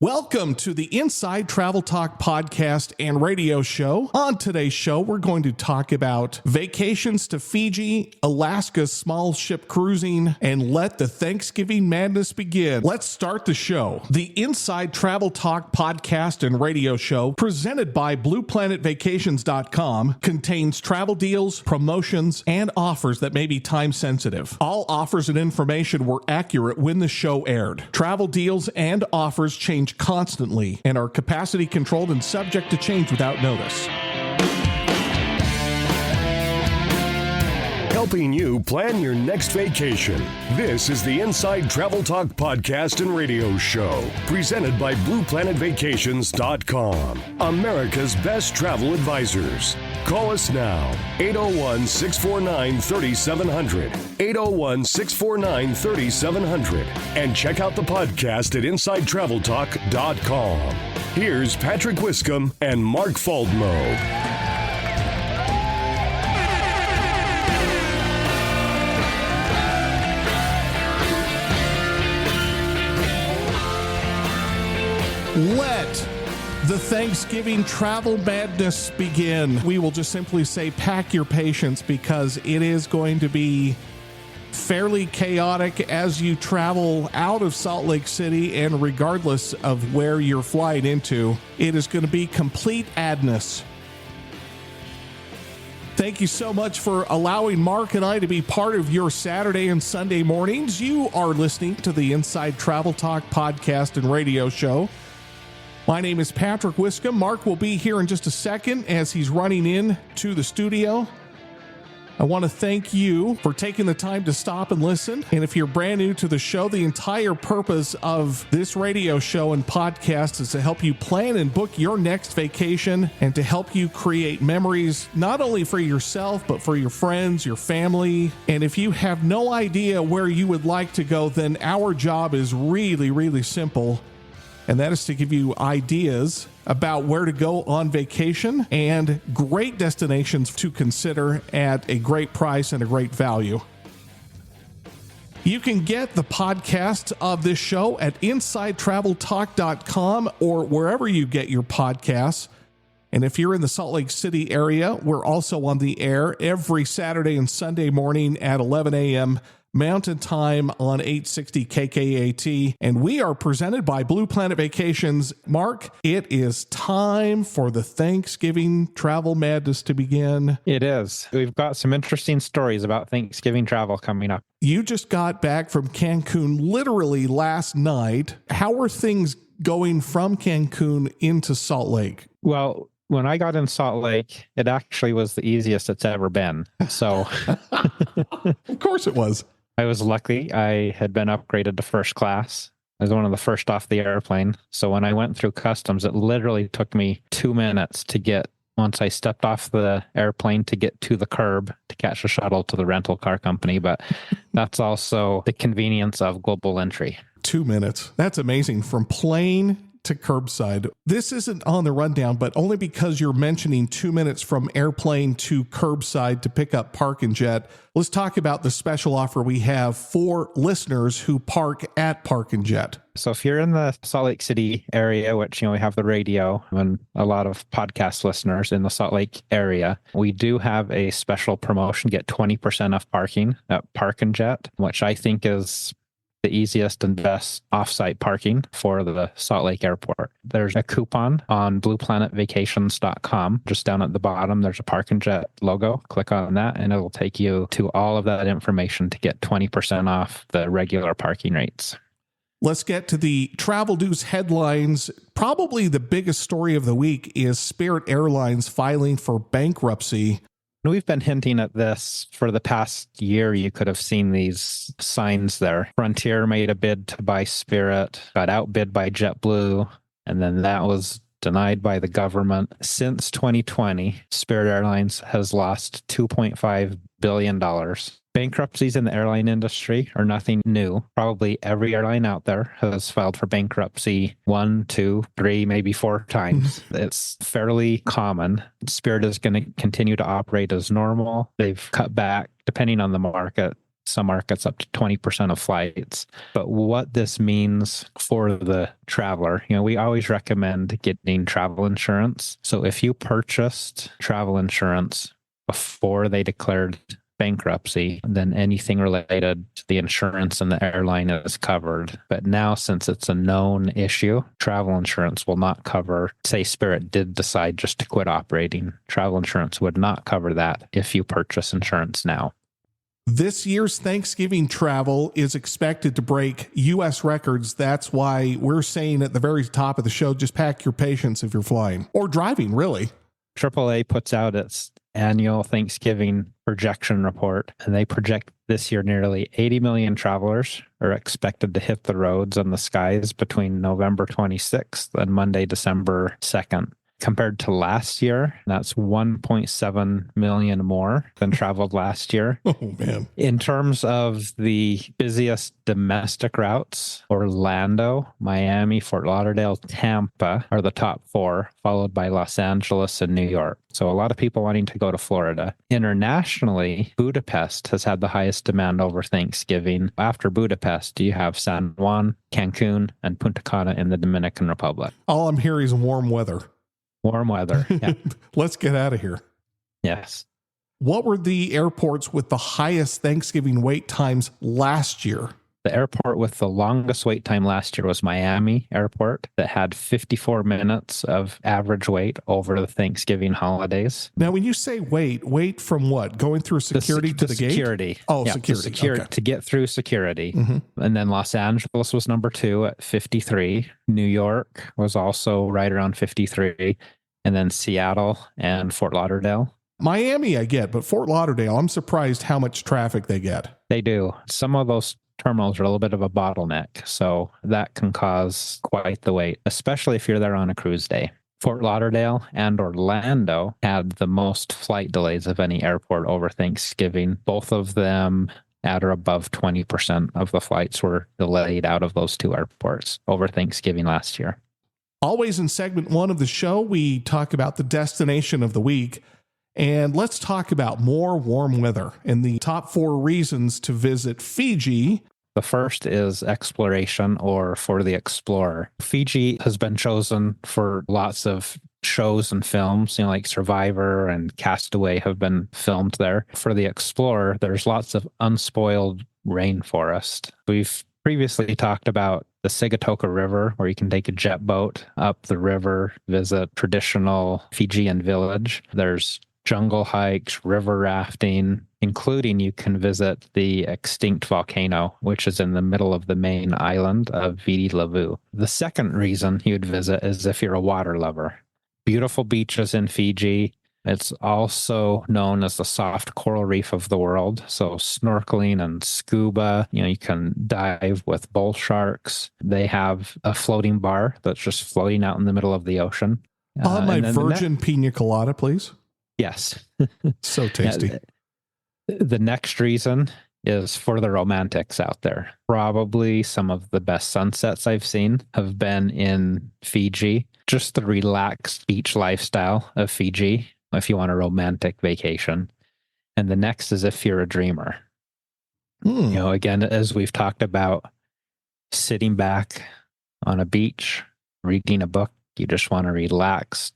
Welcome to the Inside Travel Talk podcast and radio show. On today's show, we're going to talk about vacations to Fiji, Alaska's small ship cruising, and let the Thanksgiving madness begin. Let's start the show. The Inside Travel Talk podcast and radio show, presented by BluePlanetVacations.com, contains travel deals, promotions, and offers that may be time sensitive. All offers and information were accurate when the show aired. Travel deals and offers change constantly and are capacity controlled and subject to change without notice. Helping you plan your next vacation. This is the Inside Travel Talk podcast and radio show, presented by BluePlanetVacations.com, America's best travel advisors. Call us now, 801-649-3700, 801-649-3700, and check out the podcast at InsideTravelTalk.com. Here's Patrick Wiscombe and Mark Faldmo. Let the Thanksgiving travel madness begin. We will just simply say pack your patience because it is going to be fairly chaotic as you travel out of Salt Lake City, and regardless of where you're flying into, it is going to be complete madness. Thank you so much for allowing Mark and I to be part of your Saturday and Sunday mornings. You are listening to the Inside Travel Talk podcast and radio show. My name is Patrick Wiscombe. Mark will be here in just a second as he's running in to the studio. I want to thank you for taking the time to stop and listen. And if you're brand new to the show, the entire purpose of this radio show and podcast is to help you plan and book your next vacation and to help you create memories, not only for yourself, but for your friends, your family. And if you have no idea where you would like to go, then our job is really, really simple. And that is to give you ideas about where to go on vacation and great destinations to consider at a great price and a great value. You can get the podcast of this show at InsideTravelTalk.com or wherever you get your podcasts. And if you're in the Salt Lake City area, we're also on the air every Saturday and Sunday morning at 11 a.m. Mountain Time on 860 KKAT, and we are presented by Blue Planet Vacations. Mark, it is time for the Thanksgiving travel madness to begin. It is. We've got some interesting stories about Thanksgiving travel coming up. You just got back from Cancun literally last night. How are things going from Cancun into Salt Lake? Well, when I got in Salt Lake, it actually was the easiest it's ever been. So, of course it was. I was lucky. I had been upgraded to first class. I was one of the first off the airplane. So when I went through customs, it literally took me 2 minutes to get, once I stepped off the airplane, to get to the curb to catch a shuttle to the rental car company. But that's also the convenience of global entry. 2 minutes. That's amazing. From plane to curbside. This isn't on the rundown, but only because you're mentioning 2 minutes from airplane to curbside to pick up Park and Jet. Let's talk about the special offer we have for listeners who park at Park and Jet. So if you're in the Salt Lake City area, which, we have the radio and a lot of podcast listeners in the Salt Lake area, we do have a special promotion, get 20% off parking at Park and Jet, which I think is the easiest and best offsite parking for the Salt Lake Airport. There's a coupon on BluePlanetVacations.com. Just down at the bottom, there's a Park and Jet logo. Click on that, and it'll take you to all of that information to get 20% off the regular parking rates. Let's get to the travel news headlines. Probably the biggest story of the week is Spirit Airlines filing for bankruptcy. We've been hinting at this for the past year. You could have seen these signs there. Frontier made a bid to buy Spirit, got outbid by JetBlue, and then that was denied by the government. Since 2020, Spirit Airlines has lost $2.5 billion. Bankruptcies in the airline industry are nothing new. Probably every airline out there has filed for bankruptcy 1, 2, 3, maybe 4 times. It's fairly common. Spirit is going to continue to operate as normal. They've cut back, depending on the market, Some markets up to 20% of flights. But what this means for the traveler, we always recommend getting travel insurance. So if you purchased travel insurance before they declared bankruptcy, then anything related to the insurance and the airline is covered. But now, since it's a known issue, travel insurance will not cover, say Spirit did decide just to quit operating, travel insurance would not cover that if you purchase insurance now. This year's Thanksgiving travel is expected to break U.S. records. That's why we're saying at the very top of the show, just pack your patience if you're flying or driving, really. AAA puts out its annual Thanksgiving projection report, and they project this year nearly 80 million travelers are expected to hit the roads and the skies between November 26th and Monday, December 2nd. Compared to last year, that's 1.7 million more than traveled last year. Oh, man. In terms of the busiest domestic routes, Orlando, Miami, Fort Lauderdale, Tampa are the top 4, followed by Los Angeles and New York. So a lot of people wanting to go to Florida. Internationally, Budapest has had the highest demand over Thanksgiving. After Budapest, you have San Juan, Cancun, and Punta Cana in the Dominican Republic. All I'm hearing is warm weather. Warm weather. Yeah. Let's get out of here. Yes. What were the airports with the highest Thanksgiving wait times last year? The airport with the longest wait time last year was Miami Airport, that had 54 minutes of average wait over the Thanksgiving holidays. Now, when you say wait from what? Going through security to the gate? Security. Oh, yeah, security. Okay. To get through security. Mm-hmm. And then Los Angeles was number 2 at 53. New York was also right around 53. And then Seattle and Fort Lauderdale. Miami, I get, but Fort Lauderdale, I'm surprised how much traffic they get. They do. Some of those terminals are a little bit of a bottleneck, so that can cause quite the wait, especially if you're there on a cruise day. Fort Lauderdale and Orlando had the most flight delays of any airport over Thanksgiving. Both of them at or above 20% of the flights were delayed out of those 2 airports over Thanksgiving last year. Always in segment 1 of the show, we talk about the destination of the week. And let's talk about more warm weather and the top 4 reasons to visit Fiji. The first is exploration, or for the explorer. Fiji has been chosen for lots of shows and films, like Survivor and Castaway have been filmed there. For the explorer, there's lots of unspoiled rainforest. We've previously talked about the Sigatoka River, where you can take a jet boat up the river, visit traditional Fijian village. There's jungle hikes, river rafting, including you can visit the extinct volcano, which is in the middle of the main island of Viti Levu. The second reason you'd visit is if you're a water lover. Beautiful beaches in Fiji. It's also known as the soft coral reef of the world. So snorkeling and scuba, you can dive with bull sharks. They have a floating bar that's just floating out in the middle of the ocean. My virgin pina colada, please. Yes. So tasty. The next reason is for the romantics out there. Probably some of the best sunsets I've seen have been in Fiji. Just the relaxed beach lifestyle of Fiji, if you want a romantic vacation. And the next is if you're a dreamer. Again, as we've talked about, sitting back on a beach, reading a book, you just want to relax,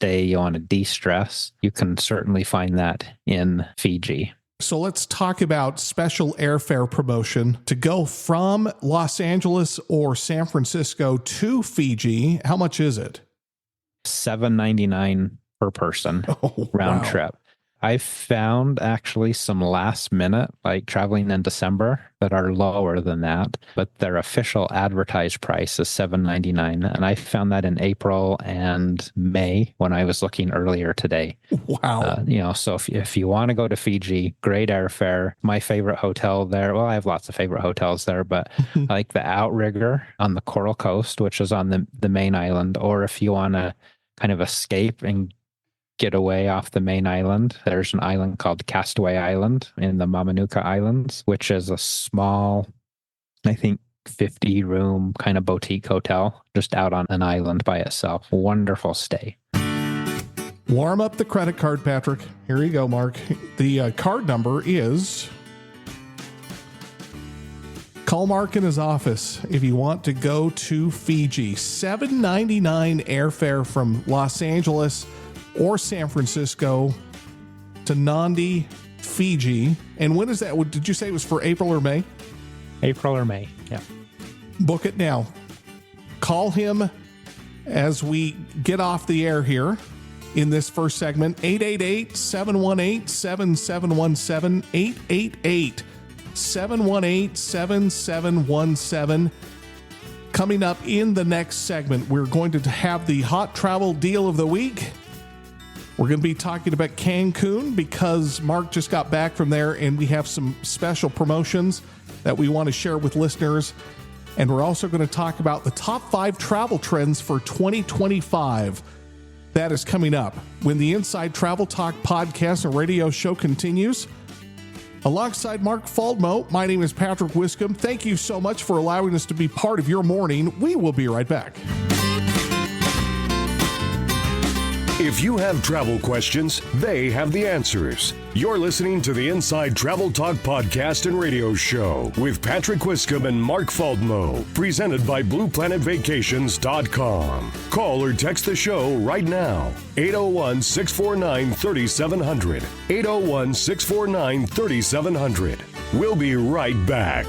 you want to de-stress. You can certainly find that in Fiji. So let's talk about special airfare promotion to go from Los Angeles or San Francisco to Fiji. How much is it? $7.99 per person round trip. I found actually some last minute, like traveling in December, that are lower than that, but their official advertised price is $7.99. And I found that in April and May when I was looking earlier today. Wow. So if you want to go to Fiji, great airfare. My favorite hotel there, well, I have lots of favorite hotels there, but I like the Outrigger on the Coral Coast, which is on the main island. Or if you want to kind of escape and get away off the main island, there's an island called Castaway Island in the Mamanuca Islands, which is a small, I think 50-room kind of boutique hotel just out on an island by itself. Wonderful stay. Warm up the credit card, Patrick. Here you go, Mark. The card number is Call Mark in his office if you want to go to Fiji. $7.99 airfare from Los Angeles or San Francisco to Nandi, Fiji. And when is that? Did you say it was for April or May? April or May, yeah. Book it now. Call him as we get off the air here in this first segment. 888-718-7717. 888-718-7717. Coming up in the next segment, we're going to have the hot travel deal of the week. We're going to be talking about Cancun because Mark just got back from there, and we have some special promotions that we want to share with listeners. And we're also going to talk about the top 5 travel trends for 2025. That is coming up when the Inside Travel Talk podcast and radio show continues. Alongside Mark Faldmo, my name is Patrick Wiscombe. Thank you so much for allowing us to be part of your morning. We will be right back. If you have travel questions, they have the answers. You're listening to the Inside Travel Talk podcast and radio show with Patrick Wiscombe and Mark Faldmo, presented by BluePlanetVacations.com. Call or text the show right now. 801-649-3700. 801-649-3700. We'll be right back.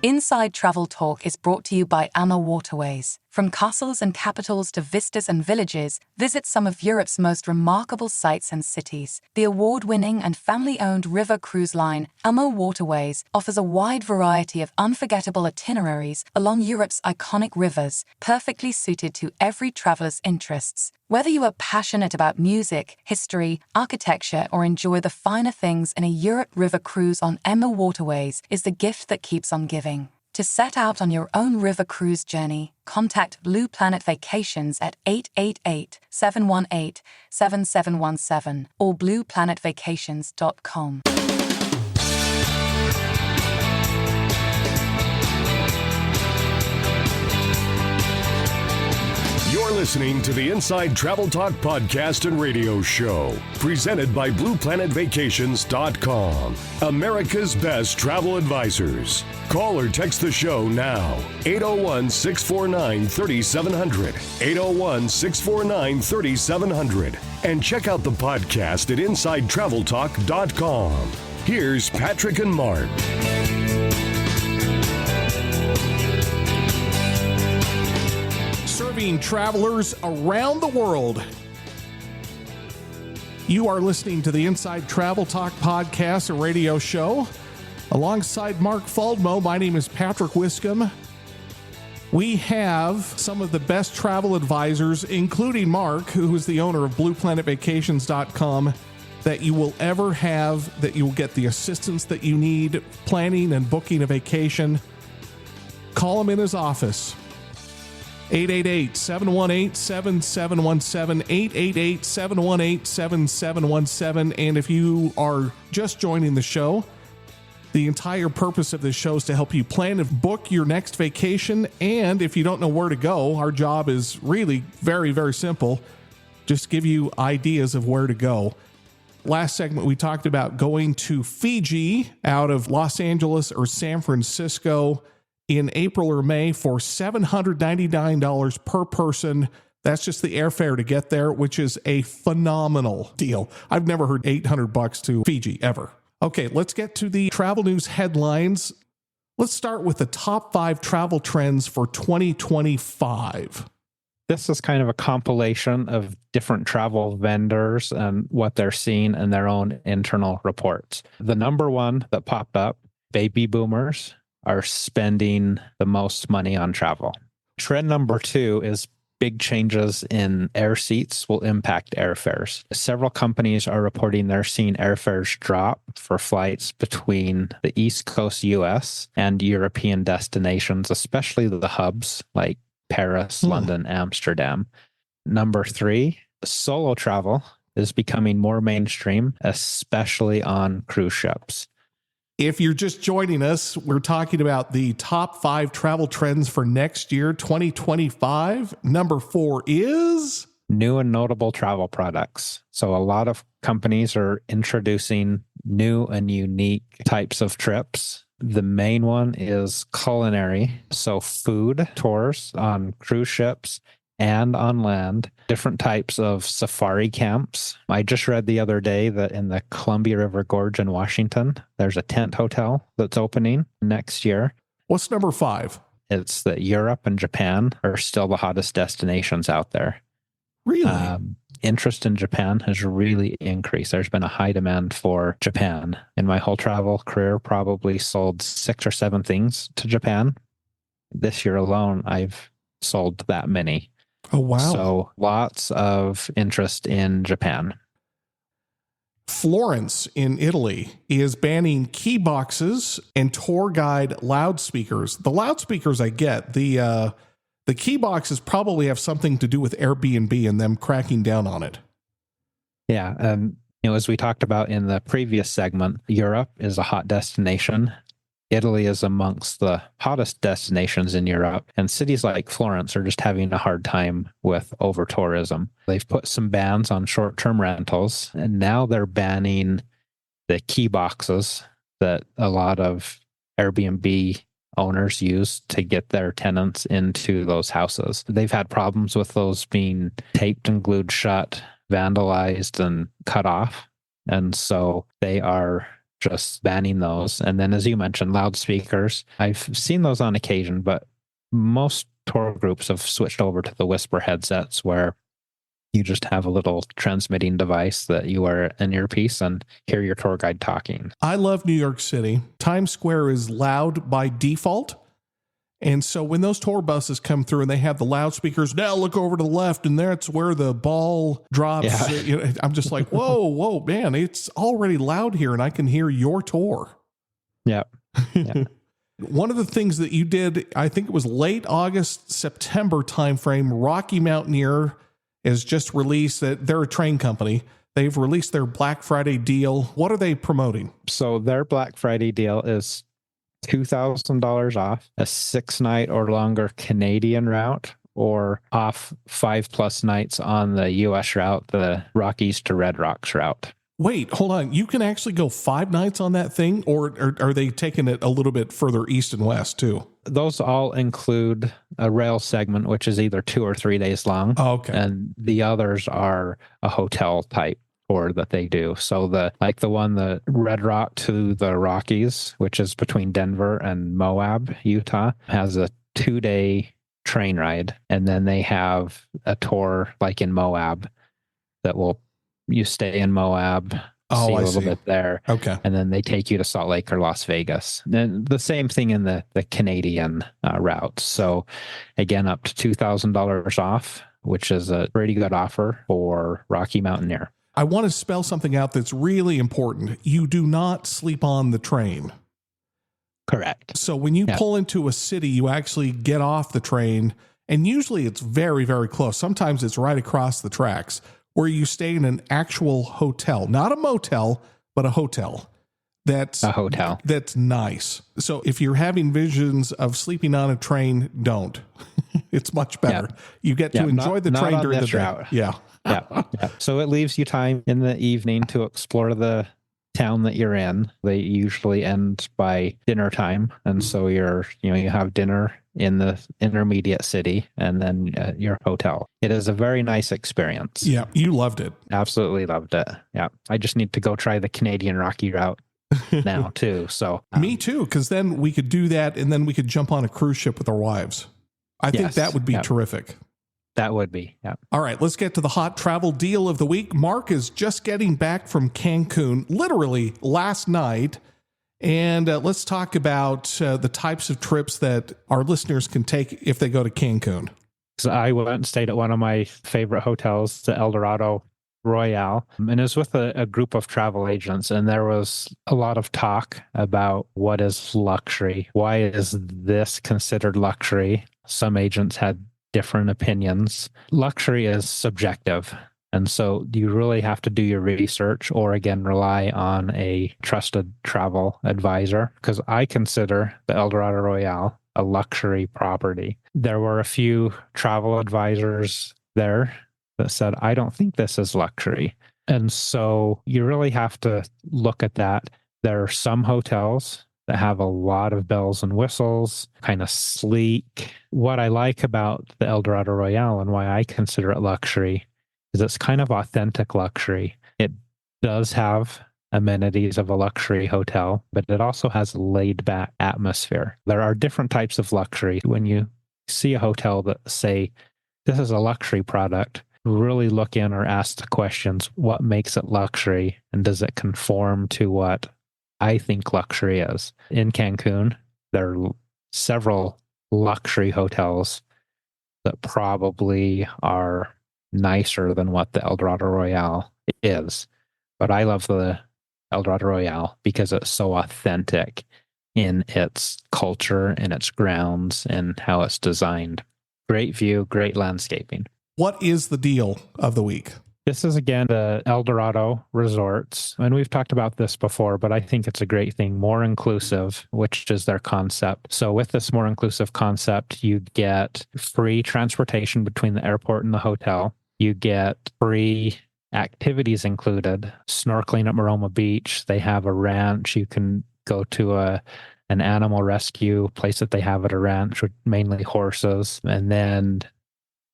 Inside Travel Talk is brought to you by AMA Waterways. From castles and capitals to vistas and villages, visit some of Europe's most remarkable sites and cities. The award-winning and family-owned river cruise line, AMA Waterways, offers a wide variety of unforgettable itineraries along Europe's iconic rivers, perfectly suited to every traveler's interests. Whether you are passionate about music, history, architecture, or enjoy the finer things in a Europe river cruise on AMA Waterways is the gift that keeps on giving. To set out on your own river cruise journey, contact Blue Planet Vacations at 888-718-7717 or blueplanetvacations.com. You're listening to the Inside Travel Talk podcast and radio show, presented by BluePlanetVacations.com, America's best travel advisors. Call or text the show now, 801-649-3700, 801-649-3700, and check out the podcast at InsideTravelTalk.com. Here's Patrick and Mark. Serving travelers around the world. You are listening to the Inside Travel Talk podcast and radio show. Alongside Mark Faldmo, my name is Patrick Wiscombe. We have some of the best travel advisors, including Mark, who is the owner of BluePlanetVacations.com, that you will ever have, that you will get the assistance that you need planning and booking a vacation. Call him in his office. 888-718-7717, 888-718-7717. And if you are just joining the show, the entire purpose of this show is to help you plan and book your next vacation. And if you don't know where to go, our job is really very, very simple. Just give you ideas of where to go. Last segment, we talked about going to Fiji out of Los Angeles or San Francisco in April or May for $799 per person. That's just the airfare to get there, which is a phenomenal deal. I've never heard $800 to Fiji ever. Okay, let's get to the travel news headlines. Let's start with the top 5 travel trends for 2025. This is kind of a compilation of different travel vendors and what they're seeing in their own internal reports. The number one that popped up, baby boomers are spending the most money on travel. Trend number 2 is big changes in air seats will impact airfares. Several companies are reporting they're seeing airfares drop for flights between the East Coast US and European destinations, especially the hubs like Paris, London, Amsterdam. Number 3, solo travel is becoming more mainstream, especially on cruise ships. If you're just joining us, we're talking about the top 5 travel trends for next year, 2025. Number 4 is new and notable travel products. So a lot of companies are introducing new and unique types of trips. The main one is culinary. So food tours on cruise ships and on land, different types of safari camps. I just read the other day that in the Columbia River Gorge in Washington, there's a tent hotel that's opening next year. What's number 5? It's that Europe and Japan are still the hottest destinations out there. Really? Interest in Japan has really increased. There's been a high demand for Japan. In my whole travel career, probably sold 6 or 7 things to Japan. This year alone, I've sold that many. Oh, wow. So lots of interest in Japan. Florence in Italy is banning key boxes and tour guide loudspeakers. The loudspeakers I get, the key boxes probably have something to do with Airbnb and them cracking down on it. Yeah. As we talked about in the previous segment, Europe is a hot destination. Italy is amongst the hottest destinations in Europe, and cities like Florence are just having a hard time with over-tourism. They've put some bans on short-term rentals, and now they're banning the key boxes that a lot of Airbnb owners use to get their tenants into those houses. They've had problems with those being taped and glued shut, vandalized, and cut off, and so they are just banning those. And then, as you mentioned, loudspeakers. I've seen those on occasion, but most tour groups have switched over to the Whisper headsets where you just have a little transmitting device that you wear an earpiece and hear your tour guide talking. I love New York City. Times Square is loud by default. And so when those tour buses come through and they have the loudspeakers, now look over to the left and that's where the ball drops. Yeah. I'm just like, whoa, man, it's already loud here and I can hear your tour. Yeah. One of the things that you did, I think it was late August, September timeframe, Rocky Mountaineer has just released that they're a train company. They've released their Black Friday deal. What are they promoting? So their Black Friday deal is $2,000 off a 6-night or longer Canadian route, or off 5+ nights on the U.S. route, the Rockies to Red Rocks route. Wait, hold on. You can actually go 5 nights on that thing, or are they taking it a little bit further east and west too? Those all include a rail segment, which is either 2 or 3 days long. Oh, okay. And the others are a hotel type tour that they do. So the Red Rock to the Rockies, which is between Denver and Moab, Utah, has a 2-day train ride. And then they have a tour like in Moab that you stay in Moab, see a little bit there. Okay. And then they take you to Salt Lake or Las Vegas. And the same thing in the Canadian route. So again, up to $2,000 off, which is a pretty good offer for Rocky Mountaineer. I want to spell something out that's really important. You do not sleep on the train. Correct. So when you pull into a city, you actually get off the train, and usually it's very, very close. Sometimes it's right across the tracks, where you stay in an actual hotel, not a motel, but a hotel. That's a hotel. That's nice. So if you're having visions of sleeping on a train, don't. It's much better. Yeah. You get to enjoy the train during the day. Route. Yeah. Yeah. So it leaves you time in the evening to explore the town that you're in. They usually end by dinner time. And so you have dinner in the intermediate city and then your hotel. It is a very nice experience. Yeah. You loved it. Absolutely loved it. Yeah. I just need to go try the Canadian Rocky route now too. So me too. Cause then we could do that. And then we could jump on a cruise ship with our wives. I think that would be terrific. That would be, yeah. All right, let's get to the hot travel deal of the week. Mark is just getting back from Cancun, literally last night. And let's talk about the types of trips that our listeners can take if they go to Cancun. So I went and stayed at one of my favorite hotels, the El Dorado Royale, and it was with a group of travel agents. And there was a lot of talk about what is luxury. Why is this considered luxury? Some agents had different opinions. Luxury is subjective. And so you really have to do your research or, again, rely on a trusted travel advisor, because I consider the Eldorado Royale a luxury property. There were a few travel advisors there that said, I don't think this is luxury. And so you really have to look at that. There are some hotels that have a lot of bells and whistles, kind of sleek. What I like about the Eldorado Royale and why I consider it luxury is it's kind of authentic luxury. It does have amenities of a luxury hotel, but it also has a laid-back atmosphere. There are different types of luxury. When you see a hotel that say, this is a luxury product, really look in or ask the questions, what makes it luxury, and does it conform to what I think luxury is? In Cancun, there are several luxury hotels that probably are nicer than what the Eldorado Royale is. But I love the Eldorado Royale because it's so authentic in its culture and its grounds and how it's designed. Great view, great landscaping. What is the deal of the week? This is, again, the Eldorado Resorts. And we've talked about this before, but I think it's a great thing. More inclusive, which is their concept. So with this more inclusive concept, you get free transportation between the airport and the hotel. You get free activities included. Snorkeling at Maroma Beach. They have a ranch. You can go to an animal rescue place that they have at a ranch with mainly horses. And then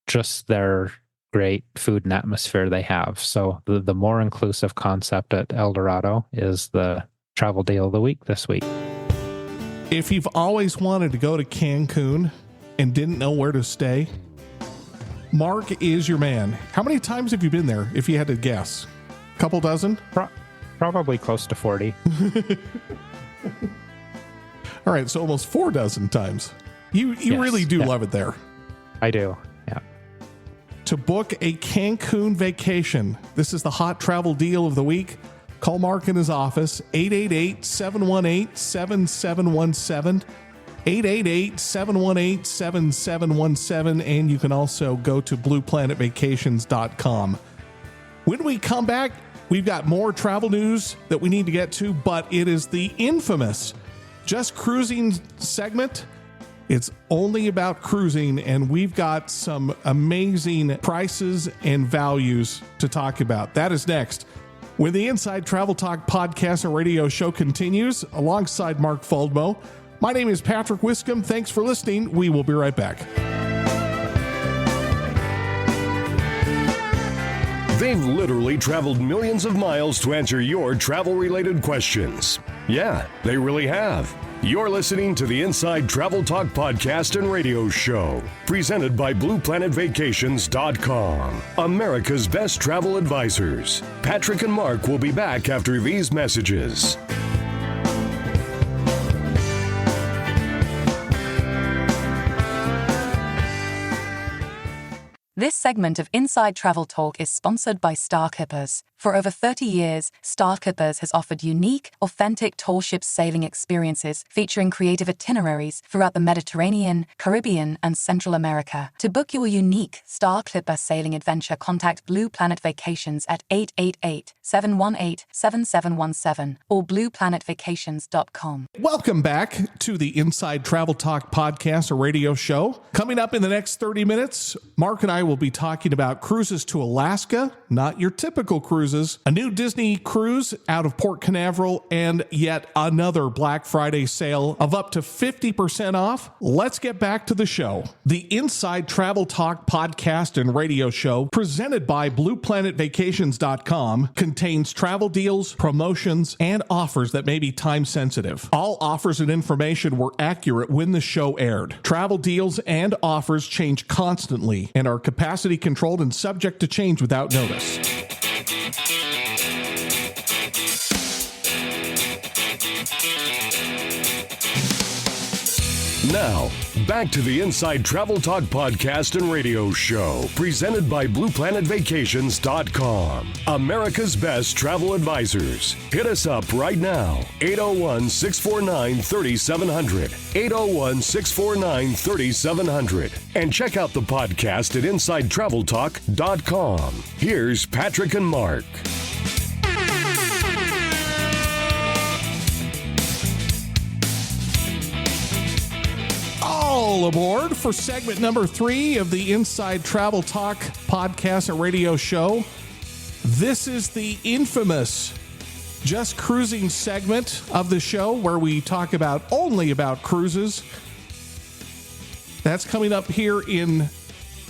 just their great food and atmosphere they have. So the more inclusive concept at Eldorado is the travel deal of the week this week. If you've always wanted to go to Cancun and didn't know where to stay, Mark is your man. How many times have you been there, if you had to guess? A couple dozen? Probably close to 40. All right, so almost 4 dozen times. You Yes, really do love it there. I do, yeah. To book a Cancun vacation, this is the hot travel deal of the week. Call Mark in his office, 888-718-7717, 888-718-7717, and you can also go to blueplanetvacations.com. When we come back, we've got more travel news that we need to get to, but it is the infamous Just Cruising segment. It's only about cruising, and we've got some amazing prices and values to talk about. That is next when the Inside Travel Talk podcast and radio show continues alongside Mark Faldmo. My name is Patrick Wiscombe. Thanks for listening. We will be right back. They've literally traveled millions of miles to answer your travel-related questions. Yeah, they really have. You're listening to the Inside Travel Talk podcast and radio show, presented by BluePlanetVacations.com, America's best travel advisors. Patrick and Mark will be back after these messages. This segment of Inside Travel Talk is sponsored by Starkippers. For over 30 years, Starkippers has offered unique, authentic tall ship sailing experiences featuring creative itineraries throughout the Mediterranean, Caribbean, and Central America. To book your unique Star Clipper sailing adventure, contact Blue Planet Vacations at 888-718-7717 or blueplanetvacations.com. Welcome back to the Inside Travel Talk podcast or radio show. Coming up in the next 30 minutes, Mark and I will be talking about cruises to Alaska, not your typical cruises, a new Disney cruise out of Port Canaveral, and yet another Black Friday sale of up to 50% off. Let's get back to the show. The Inside Travel Talk podcast and radio show, presented by BluePlanetVacations.com, contains travel deals, promotions, and offers that may be time sensitive. All offers and information were accurate when the show aired. Travel deals and offers change constantly and are capacity controlled and subject to change without notice. Now, back to the Inside Travel Talk podcast and radio show, presented by BluePlanetVacations.com, America's best travel advisors. Hit us up right now, 801-649-3700, 801-649-3700, and check out the podcast at InsideTravelTalk.com. Here's Patrick and Mark. All aboard for segment number 3 of the Inside Travel Talk podcast and radio show. This is the infamous Just Cruising segment of the show where we talk only about cruises. That's coming up here in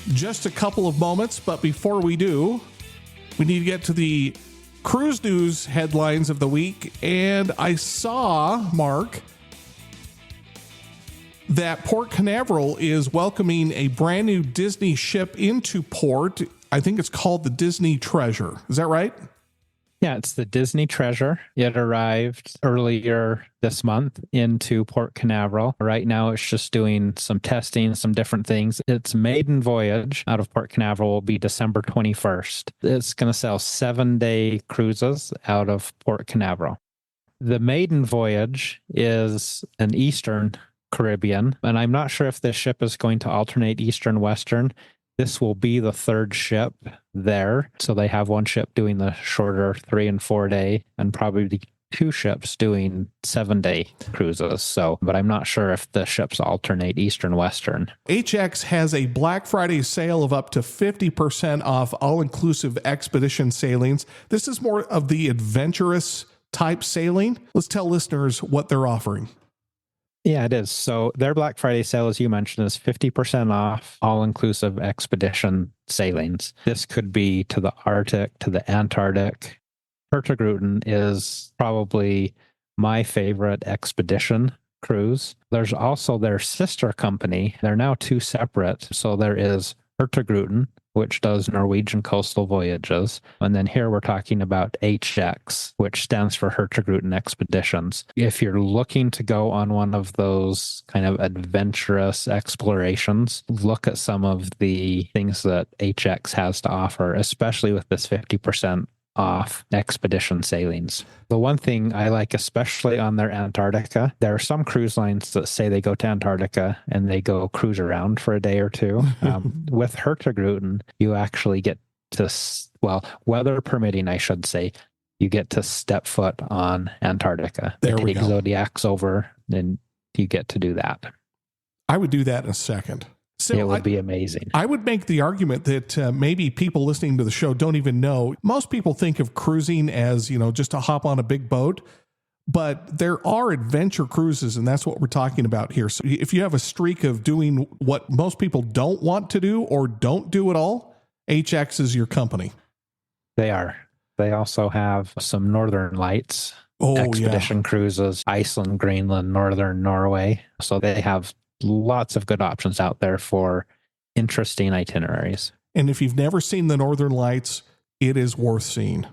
just a couple of moments, but before we do, we need to get to the cruise news headlines of the week. And I saw, Mark, that Port Canaveral is welcoming a brand new Disney ship into port. I think it's called the Disney Treasure. Is that right? Yeah, it's the Disney Treasure. It arrived earlier this month into Port Canaveral. Right now, it's just doing some testing, some different things. Its maiden voyage out of Port Canaveral will be December 21st. It's going to sail 7-day cruises out of Port Canaveral. The maiden voyage is an Eastern Caribbean, and I'm not sure if this ship is going to alternate Eastern-Western. This will be the third ship there. So they have one ship doing the shorter 3 and 4 day, and probably 2 ships doing 7-day cruises. But I'm not sure if the ships alternate Eastern-Western. HX has a Black Friday sale of up to 50% off all-inclusive expedition sailings. This is more of the adventurous type sailing. Let's tell listeners what they're offering. Yeah, it is. So their Black Friday sale, as you mentioned, is 50% off all-inclusive expedition sailings. This could be to the Arctic, to the Antarctic. Hurtigruten is probably my favorite expedition cruise. There's also their sister company. They're now 2 separate. So there is Hurtigruten, which does Norwegian coastal voyages. And then here we're talking about HX, which stands for Hurtigruten Expeditions. If you're looking to go on one of those kind of adventurous explorations, look at some of the things that HX has to offer, especially with this 50% off expedition sailings. The one thing I like, especially on their Antarctica, there are some cruise lines that say they go to Antarctica and they go cruise around for a day or 2. With Hurtigruten, you actually get to, weather permitting, I should say, you get to step foot on Antarctica. There we take go. Zodiacs over and you get to do that. I would do that in a second. So it would be amazing. I would make the argument that maybe people listening to the show don't even know. Most people think of cruising as, just to hop on a big boat, but there are adventure cruises, and that's what we're talking about here. So if you have a streak of doing what most people don't want to do or don't do at all, HX is your company. They are. They also have some Northern Lights expedition cruises, Iceland, Greenland, Northern Norway. So they have lots of good options out there for interesting itineraries. And if you've never seen the Northern Lights, it is worth seeing.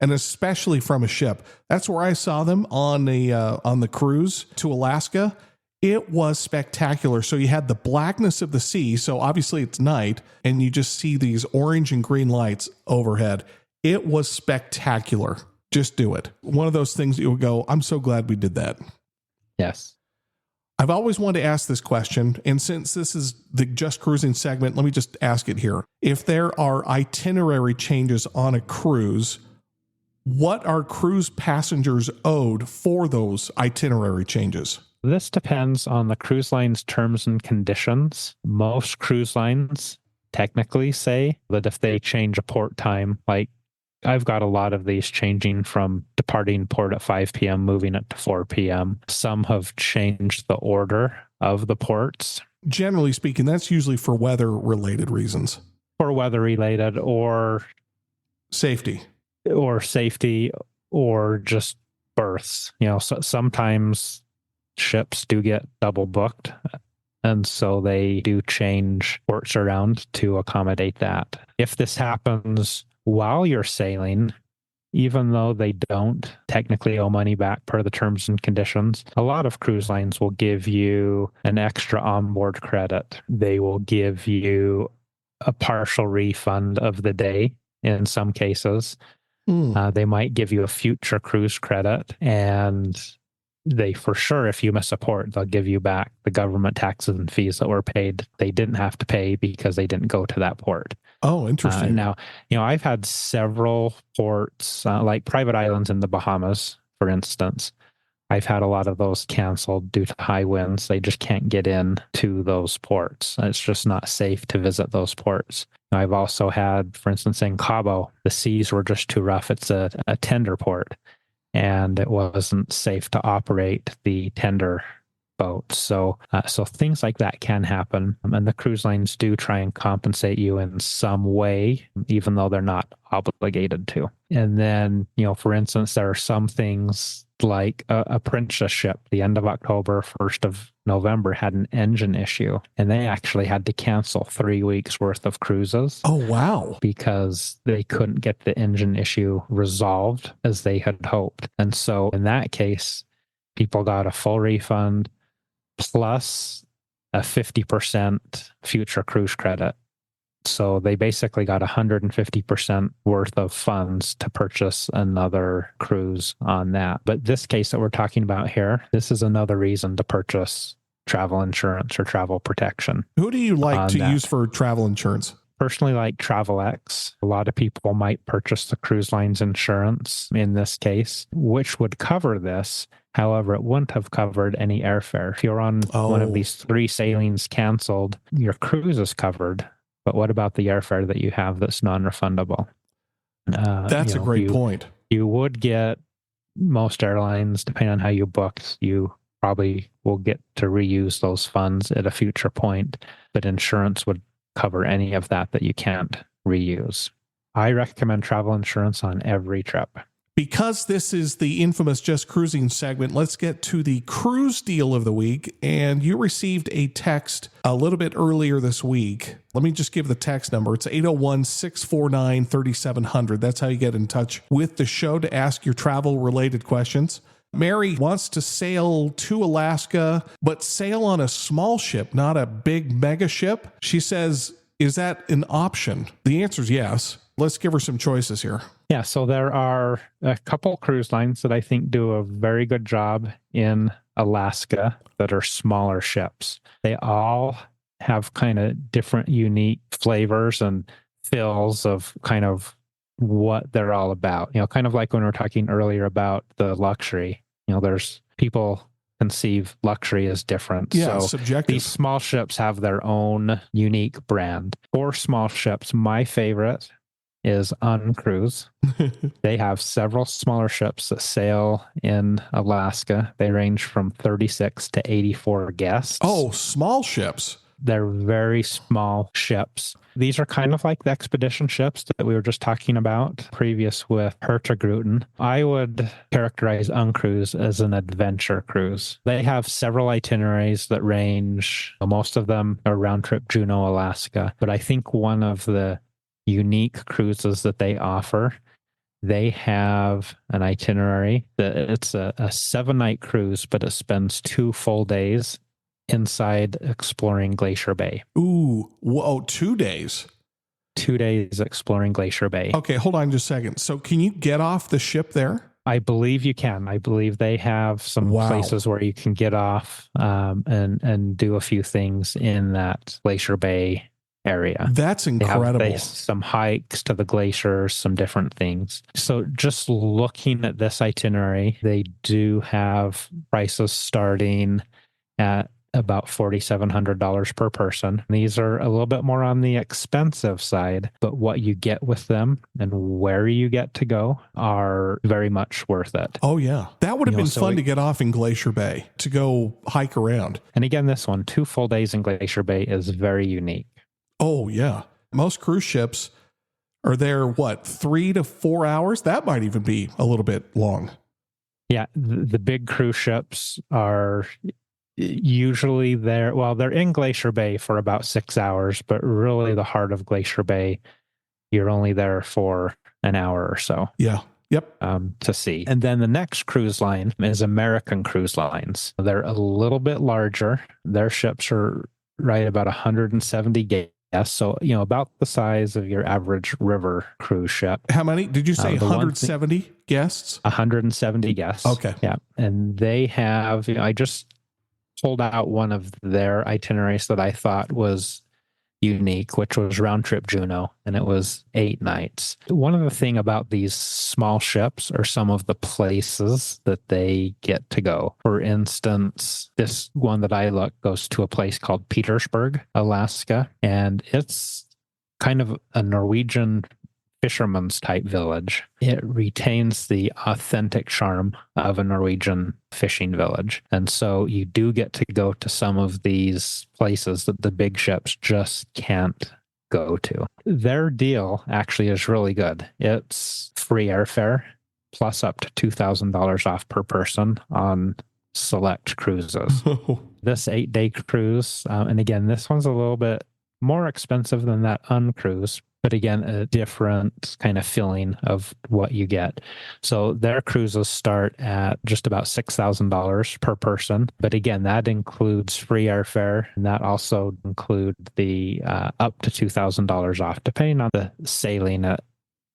And especially from a ship. That's where I saw them on the cruise to Alaska. It was spectacular. So you had the blackness of the sea. So obviously it's night and you just see these orange and green lights overhead. It was spectacular. Just do it. One of those things you would go, I'm so glad we did that. Yes. I've always wanted to ask this question, and since this is the Just Cruising segment, let me just ask it here. If there are itinerary changes on a cruise, what are cruise passengers owed for those itinerary changes? This depends on the cruise line's terms and conditions. Most cruise lines technically say that if they change a port time, like I've got a lot of these changing from departing port at 5 p.m., moving it to 4 p.m. Some have changed the order of the ports. Generally speaking, that's usually for weather-related reasons. For weather-related or safety. Or just berths. So sometimes ships do get double booked, and so they do change ports around to accommodate that. If this happens while you're sailing, even though they don't technically owe money back per the terms and conditions, a lot of cruise lines will give you an extra onboard credit. They will give you a partial refund of the day in some cases. They might give you a future cruise credit, and they, for sure, if you miss a port, they'll give you back the government taxes and fees that were paid. They didn't have to pay because they didn't go to that port. Oh, interesting. Now, I've had several ports, like private islands in the Bahamas, for instance. I've had a lot of those canceled due to high winds. They just can't get in to those ports. It's just not safe to visit those ports. I've also had, for instance, in Cabo, the seas were just too rough. It's a tender port, and it wasn't safe to operate the tender boat. So things like that can happen. And the cruise lines do try and compensate you in some way, even though they're not obligated to. And then, for instance, there are some things like a Princess ship, the end of October, 1st of November, had an engine issue, and they actually had to cancel 3 weeks worth of cruises. Oh, wow. Because they couldn't get the engine issue resolved as they had hoped. And so in that case, people got a full refund plus a 50% future cruise credit. So they basically got 150% worth of funds to purchase another cruise on that. But this case that we're talking about here, this is another reason to purchase travel insurance or travel protection. Who do you like to use for travel insurance? Personally, like TravelX. A lot of people might purchase the cruise line's insurance in this case, which would cover this. However, it wouldn't have covered any airfare. If you're on one of these 3 sailings canceled, your cruise is covered. But what about the airfare that you have that's non-refundable? That's a great point. You would get, most airlines, depending on how you booked, you probably will get to reuse those funds at a future point, but insurance would cover any of that you can't reuse. I recommend travel insurance on every trip. Because this is the infamous Just Cruising segment, let's get to the cruise deal of the week. And you received a text a little bit earlier this week. Let me just give the text number. It's 801-649-3700. That's how you get in touch with the show to ask your travel-related questions. Mary wants to sail to Alaska, but sail on a small ship, not a big mega ship. She says, is that an option? The answer is yes. Let's give her some choices here. Yeah, so there are a couple cruise lines that I think do a very good job in Alaska that are smaller ships. They all have kind of different unique flavors and feels of kind of what they're all about. Kind of like when we were talking earlier about the luxury. There's people conceive luxury as different. Yeah, so subjective. These small ships have their own unique brand. For small ships, my favorite is UnCruise. They have several smaller ships that sail in Alaska. They range from 36 to 84 guests. Oh, small ships. They're very small ships. These are kind of like the expedition ships that we were just talking about previous with Hertegruten. I would characterize UnCruise as an adventure cruise. They have several itineraries that range, most of them are round trip Juneau, Alaska. But I think one of the unique cruises that they offer, they have an itinerary that it's a 7-night cruise, but it spends 2 full days inside exploring Glacier Bay. Ooh, whoa, 2 days. 2 days exploring Glacier Bay. Okay, hold on just a second. So can you get off the ship there? I believe you can. I believe they have some places where you can get off and do a few things in that Glacier Bay area. That's incredible. They have some hikes to the glaciers, some different things. So just looking at this itinerary, they do have prices starting at about $4,700 per person. These are a little bit more on the expensive side, but what you get with them and where you get to go are very much worth it. Oh, yeah. That would have been fun to get off in Glacier Bay, to go hike around. And again, this one, 2 full days in Glacier Bay is very unique. Oh, yeah. Most cruise ships are there, 3 to 4 hours? That might even be a little bit long. Yeah, the big cruise ships are usually there. Well, they're in Glacier Bay for about 6 hours, but really the heart of Glacier Bay, you're only there for an hour or so. Yeah. Yep. to see. And then the next cruise line is American Cruise Lines. They're a little bit larger. Their ships are right about 170 guests. So, about the size of your average river cruise ship. How many? Did you say 170 guests? 170 guests. Okay. Yeah. And they have, I just pulled out one of their itineraries that I thought was unique, which was round trip Juneau, and it was 8 nights. One of the things about these small ships are some of the places that they get to go. For instance, this one that I looked goes to a place called Petersburg, Alaska, and it's kind of a Norwegian fisherman's type village. It retains the authentic charm of a Norwegian fishing village. And so you do get to go to some of these places that the big ships just can't go to. Their deal actually is really good. It's free airfare plus up to $2,000 off per person on select cruises. This 8-day cruise, and again, this one's a little bit more expensive than that UnCruise, but again, a different kind of feeling of what you get. So their cruises start at just about $6,000 per person. But again, that includes free airfare, and that also includes the up to $2,000 off, depending on the sailing. It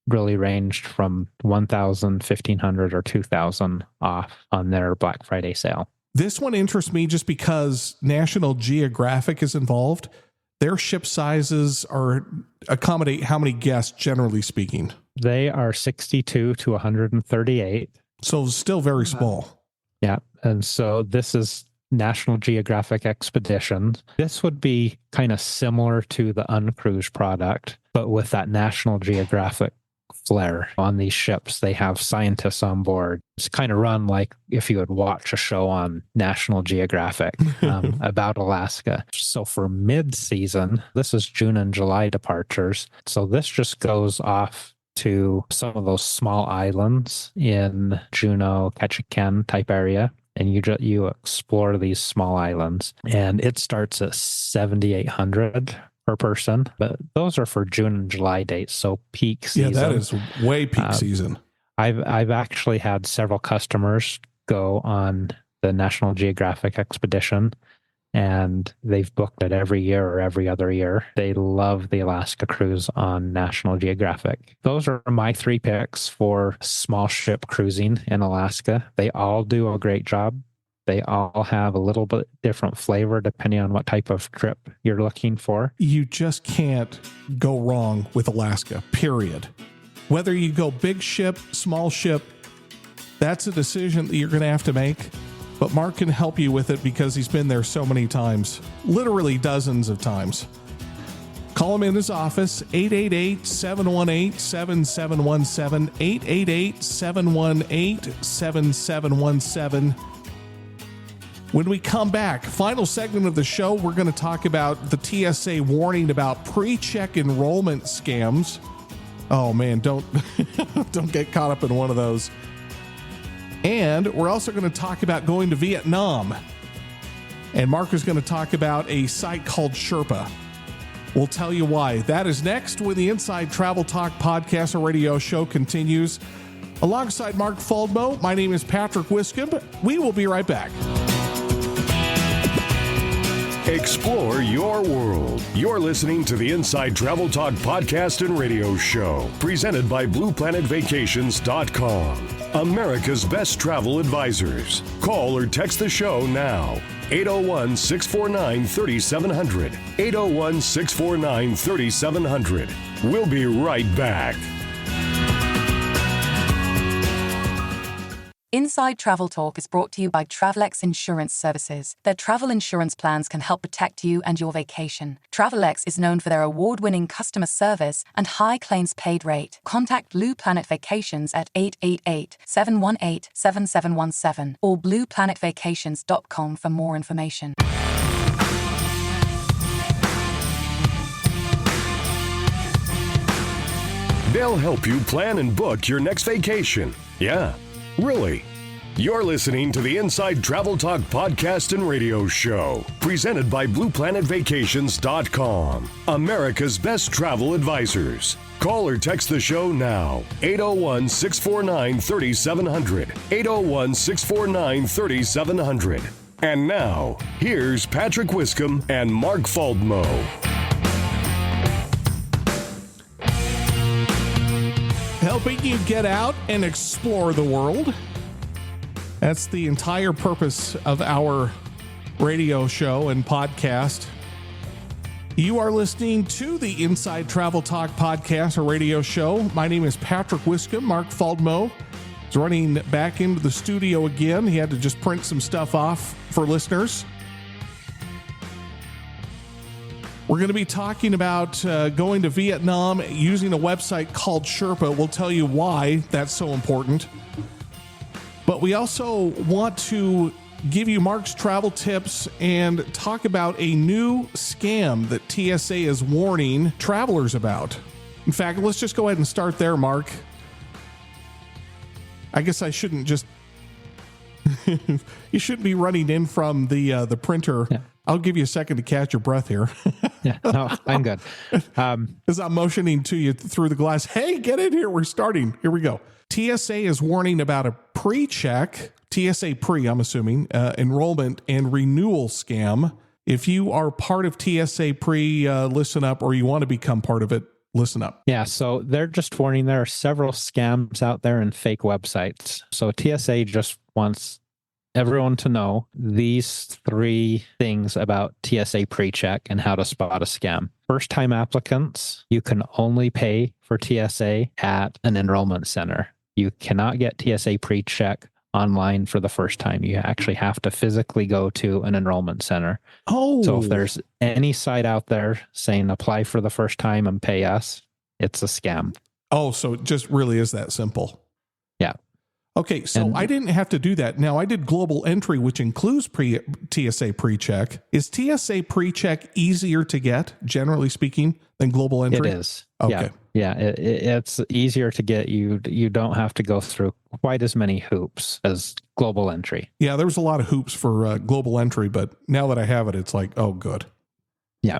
really ranged from $1,000, $1,500, or $2,000 off on their Black Friday sale. This one interests me just because National Geographic is involved. Their ship sizes accommodate how many guests, generally speaking? They are 62 to 138. So still very small. Yeah. And so this is National Geographic Expeditions. This would be kind of similar to the UnCruise product, but with that National Geographic flair. On these ships, they have scientists on board. It's kind of run like if you would watch a show on National Geographic about Alaska. So for mid-season, this is June and July departures. So this just goes off to some of those small islands in Juneau, Ketchikan type area. And you explore these small islands. And it starts at $7,800 per person, but those are for June and July dates, so peak season. Yeah, that is way peak season. I've actually had several customers go on the National Geographic expedition, and they've booked it every year or every other year. They love the Alaska cruise on National Geographic. Those are my 3 picks for small ship cruising in Alaska. They all do a great job. They all have a little bit different flavor depending on what type of trip you're looking for. You just can't go wrong with Alaska, period. Whether you go big ship, small ship, that's a decision that you're going to have to make. But Mark can help you with it because he's been there so many times, literally dozens of times. Call him in his office, 888-718-7717, 888-718-7717. When we come back, final segment of the show, we're going to talk about the TSA warning about pre-check enrollment scams. Oh man, don't get caught up in one of those. And we're also going to talk about going to Vietnam. And Mark is going to talk about a site called Sherpa. We'll tell you why. That is next when the Inside Travel Talk podcast or radio show continues. Alongside Mark Faldmo, my name is Patrick Wiscombe. We will be right back. Explore your world. You're listening to the Inside Travel Talk podcast and radio show, presented by BluePlanetVacations.com, America's best travel advisors. Call or text the show now. 801-649-3700. 801-649-3700. We'll be right back. Inside Travel Talk is brought to you by Travelex Insurance Services. Their travel insurance plans can help protect you and your vacation. Travelex is known for their award-winning customer service and high claims paid rate. Contact Blue Planet Vacations at 888-718-7717 or blueplanetvacations.com for more information. They'll help you plan and book your next vacation. Yeah. Really? You're listening to the Inside Travel Talk podcast and radio show, presented by BluePlanetVacations.com, America's best travel advisors. Call or text the show now, 801-649-3700, 801-649-3700. And now, here's Patrick Wiscombe and Mark Faldmo. Helping you get out and explore the world. That's the entire purpose of our radio show and podcast. You are listening to the Inside Travel Talk podcast or radio show. My name is Patrick Wiscombe. Mark Faldmo is running back into the studio again. He had to just print some stuff off for listeners. We're going to be talking about going to Vietnam using a website called Sherpa. We'll tell you why that's so important. But we also want to give you Mark's travel tips and talk about a new scam that TSA is warning travelers about. In fact, let's just go ahead and start there, Mark. I guess I shouldn't just... You shouldn't be running in from the printer. Yeah. I'll give you a second to catch your breath here. Yeah, no, I'm good. As I'm motioning to you through the glass, hey, get in here. We're starting. Here we go. TSA is warning about a PreCheck, TSA Pre, I'm assuming, enrollment and renewal scam. If you are part of TSA Pre, listen up, or you want to become part of it, listen up. Yeah, so they're just warning there are several scams out there and fake websites. So TSA just wants everyone to know these three things about TSA PreCheck and how to spot a scam. First-time applicants, you can only pay for TSA at an enrollment center. You cannot get TSA PreCheck online for the first time. You actually have to physically go to an enrollment center. Oh. So if there's any site out there saying apply for the first time and pay us, it's a scam. Oh, so it just really is that simple. Yeah. Okay, so I didn't have to do that. Now, I did global entry, which includes TSA PreCheck. Is TSA PreCheck easier to get, generally speaking, than global entry? It is. Okay. Yeah, it's easier to get. You don't have to go through quite as many hoops as global entry. Yeah, there was a lot of hoops for global entry, but now that I have it, it's like, oh, good. Yeah.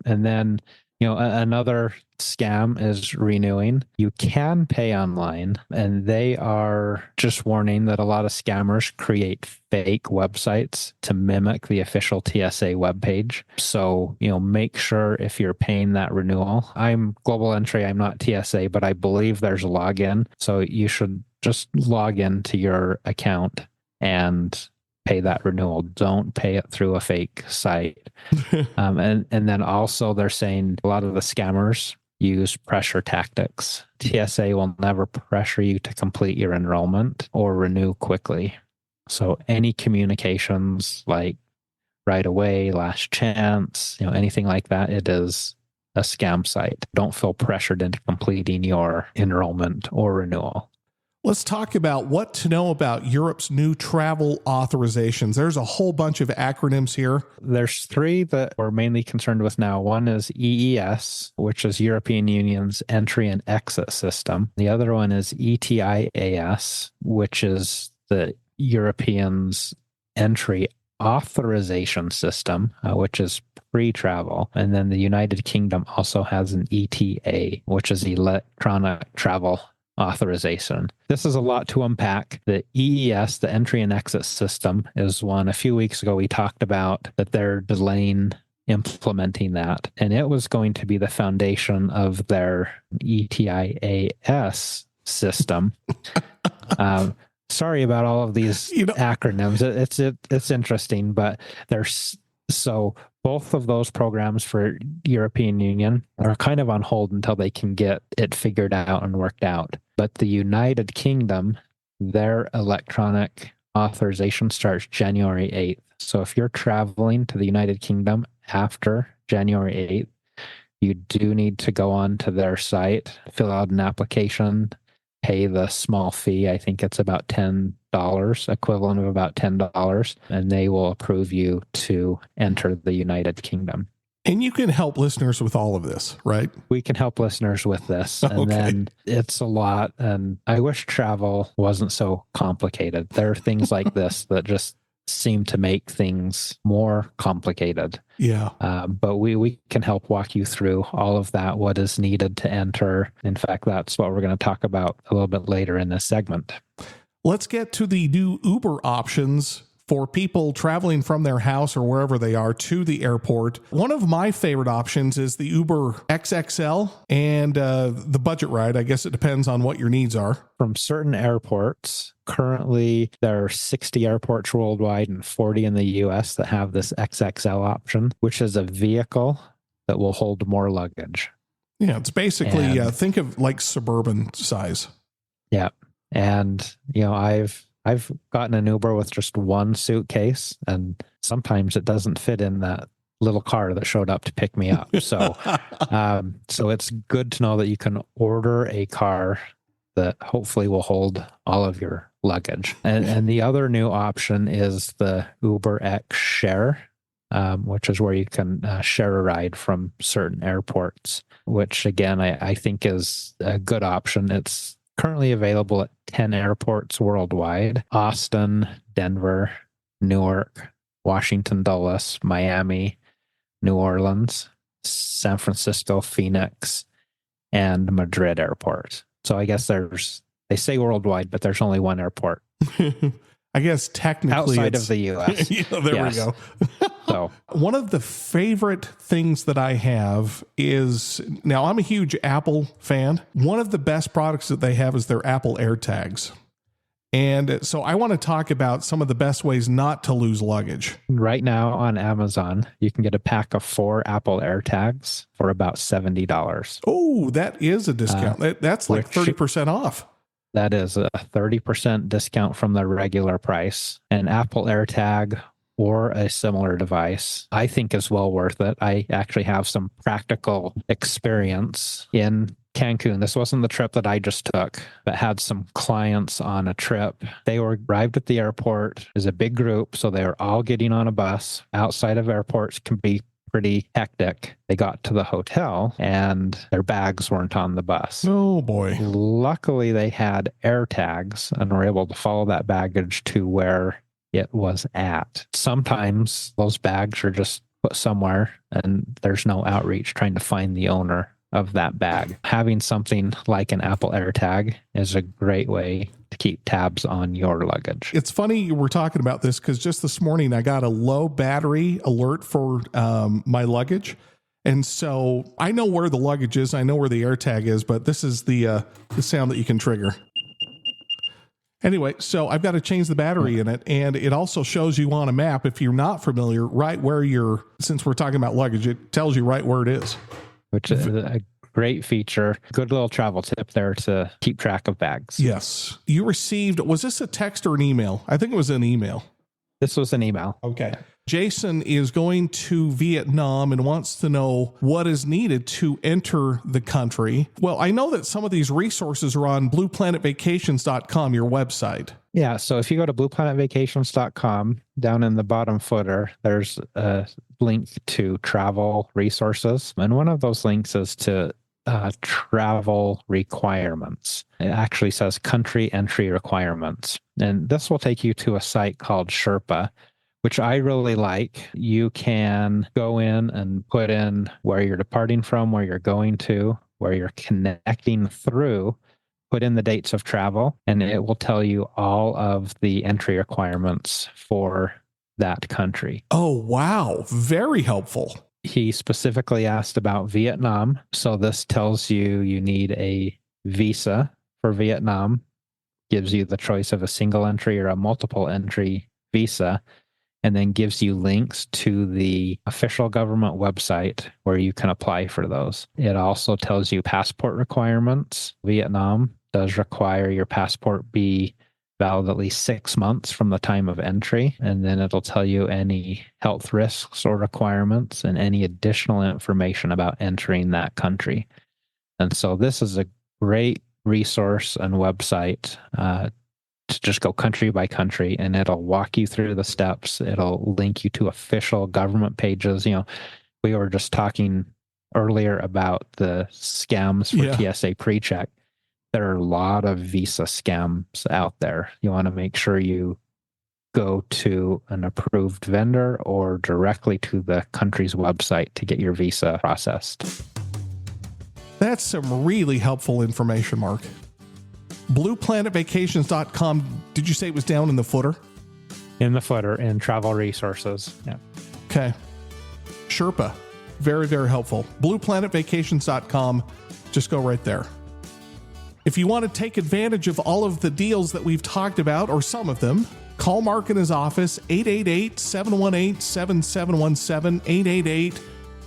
And then, another scam is renewing. You can pay online, and they are just warning that a lot of scammers create fake websites to mimic the official TSA webpage. So, make sure if you're paying that renewal. I'm global entry, I'm not TSA, but I believe there's a login. So you should just log into your account and pay that renewal. Don't pay it through a fake site. And then also they're saying a lot of the scammers use pressure tactics. TSA will never pressure you to complete your enrollment or renew quickly. So any communications like right away, last chance, anything like that, it is a scam site. Don't feel pressured into completing your enrollment or renewal. Let's talk about what to know about Europe's new travel authorizations. There's a whole bunch of acronyms here. There's three that we're mainly concerned with now. One is EES, which is European Union's entry and exit system. The other one is ETIAS, which is the Europeans' entry authorization system, which is pre-travel. And then the United Kingdom also has an ETA, which is electronic travel authorization. This is a lot to unpack. The EES, the entry and exit system, is one. A few weeks ago, we talked about that they're delaying implementing that. And it was going to be the foundation of their ETIAS system. Sorry about all of these acronyms. It's interesting, but there's so both of those programs for European Union are kind of on hold until they can get it figured out and worked out. But the United Kingdom, their electronic authorization starts January 8th. So if you're traveling to the United Kingdom after January 8th, you do need to go on to their site, fill out an application, pay the small fee. I think it's about $10, equivalent of about $10, and they will approve you to enter the United Kingdom. And you can help listeners with all of this, right? We can help listeners with this. And Okay. then it's a lot. And I wish travel wasn't so complicated. There are things like this that just seem to make things more complicated. Yeah. But we can help walk you through all of that, what is needed to enter. In fact, that's what we're going to talk about a little bit later in this segment. Let's get to the new Uber options for people traveling from their house or wherever they are to the airport. One of my favorite options is the Uber XXL and the budget ride. I guess it depends on what your needs are. From certain airports, currently there are 60 airports worldwide and 40 in the US that have this XXL option, which is a vehicle that will hold more luggage. Yeah, it's basically, think of like Suburban size. Yeah. And, I've gotten an Uber with just one suitcase, and sometimes it doesn't fit in that little car that showed up to pick me up. So, so it's good to know that you can order a car that hopefully will hold all of your luggage. And the other new option is the Uber X Share, which is where you can share a ride from certain airports, which again, I think is a good option. It's currently available at 10 airports worldwide: Austin, Denver, Newark, Washington Dulles, Miami, New Orleans, San Francisco, Phoenix, and Madrid airport. So I guess they say worldwide, but there's only one airport. I guess technically outside of the U.S. There we go. So one of the favorite things that I have is, now I'm a huge Apple fan. One of the best products that they have is their Apple AirTags. And so I want to talk about some of the best ways not to lose luggage. Right now on Amazon, you can get a pack of 4 Apple AirTags for about $70. Oh, that is a discount. That's like 30% off. That is a 30% discount from the regular price. An Apple AirTag or a similar device, I think, is well worth it. I actually have some practical experience in Cancun. This wasn't the trip that I just took, but had some clients on a trip. They arrived at the airport. It was a big group, so they were all getting on a bus. Outside of airports can be pretty hectic. They got to the hotel and their bags weren't on the bus. Oh boy. Luckily, they had AirTags and were able to follow that baggage to where it was at. Sometimes those bags are just put somewhere and there's no outreach trying to find the owner of that bag. Having something like an Apple AirTag is a great way to keep tabs on your luggage. It's funny we're talking about this because just this morning I got a low battery alert for my luggage. And so I know where the luggage is. I know where the AirTag is, but this is the sound that you can trigger. Anyway, so I've got to change the battery in it. And it also shows you on a map, if you're not familiar, right where since we're talking about luggage, it tells you right where it is. Which is a great feature. Good little travel tip there to keep track of bags. Yes. You received, was this a text or an email? I think it was an email. This was an email. Okay. Jason is going to Vietnam and wants to know what is needed to enter the country. Well, I know that some of these resources are on blueplanetvacations.com, your website. Yeah. So if you go to blueplanetvacations.com, down in the bottom footer, there's a link to travel resources. And one of those links is to travel requirements. It actually says country entry requirements. And this will take you to a site called Sherpa, which I really like. You can go in and put in where you're departing from, where you're going to, where you're connecting through, put in the dates of travel, and it will tell you all of the entry requirements for that country. Oh, wow. Very helpful. He specifically asked about Vietnam. So this tells you need a visa for Vietnam, gives you the choice of a single entry or a multiple entry visa, and then gives you links to the official government website where you can apply for those. It also tells you passport requirements. Vietnam does require your passport be valid at least 6 months from the time of entry. And then it'll tell you any health risks or requirements and any additional information about entering that country. And so this is a great resource and website to just go country by country, and it'll walk you through the steps. It'll link you to official government pages. We were just talking earlier about the scams for TSA PreCheck. There are a lot of visa scams out there. You want to make sure you go to an approved vendor or directly to the country's website to get your visa processed. That's some really helpful information, Mark. BluePlanetVacations.com, did you say it was down in the footer? In the footer, in travel resources. Yeah. Okay. Sherpa, very, very helpful. BluePlanetVacations.com, just go right there. If you want to take advantage of all of the deals that we've talked about, or some of them, call Mark in his office, 888-718-7717,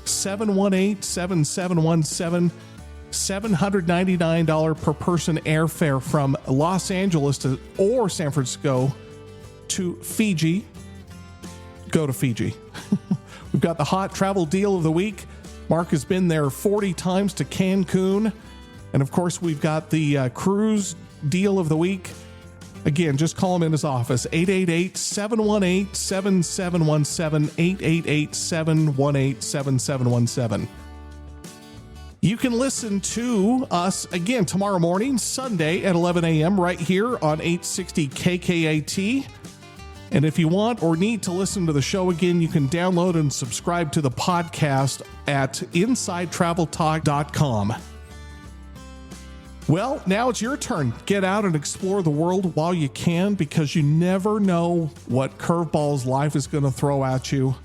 888-718-7717, $799 per person airfare from Los Angeles or San Francisco to Fiji. Go to Fiji. We've got the hot travel deal of the week. Mark has been there 40 times to Cancun. And of course, we've got the cruise deal of the week. Again, just call him in his office, 888-718-7717, 888-718-7717. You can listen to us again tomorrow morning, Sunday at 11 a.m. right here on 860 KKAT. And if you want or need to listen to the show again, you can download and subscribe to the podcast at InsideTravelTalk.com. Well, now it's your turn. Get out and explore the world while you can, because you never know what curveballs life is going to throw at you.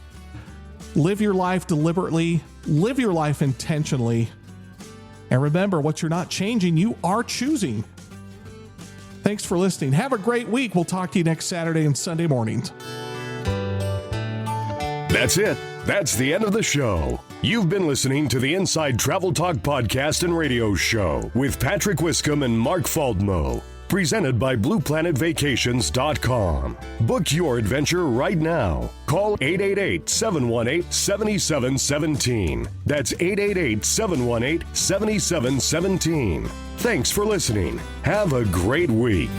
Live your life deliberately. Live your life intentionally. And remember, what you're not changing, you are choosing. Thanks for listening. Have a great week. We'll talk to you next Saturday and Sunday mornings. That's it. That's the end of the show. You've been listening to the Inside Travel Talk podcast and radio show with Patrick Wiscombe and Mark Faldmo, presented by BluePlanetVacations.com. Book your adventure right now. Call 888-718-7717. That's 888-718-7717. Thanks for listening. Have a great week.